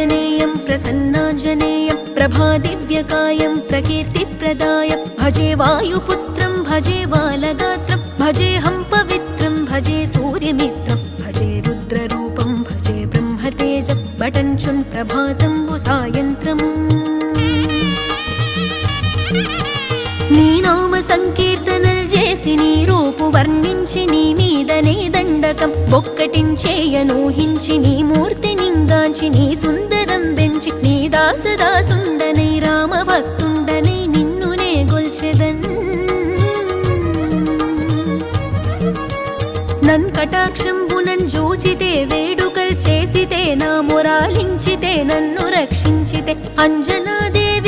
आञ्जनेयं प्रसन्नाञ्जनेयं प्रभादिव्यकायं प्रकीर्तिप्रदायं भजे वायुपुत्रं भजे बालगात्रं भजेऽहं पवित्रं भजे सूर्यमित्रं भजे रुद्ररूपं भजे ब्रह्मतेजं बटञ्चुन् प्रभातं सायन्त्रम् నీ నామ సంకీర్తనలు చేసి నీ రూపు వర్ణించి నీ మీదనే దండకం ఒక్కటించేయనూహించి నీ మూర్తి నింగాంచి నీ సుందరం పెంచి నీ దాసదాసుండనై రామ భక్తుండనై నిన్నునే గొల్చెదన్ నన్ కటాక్షంబునన్ జూచితే వేడుకల్ చేసితే నా మొరాలించితే నన్ను రక్షించితే అంజనాదేవి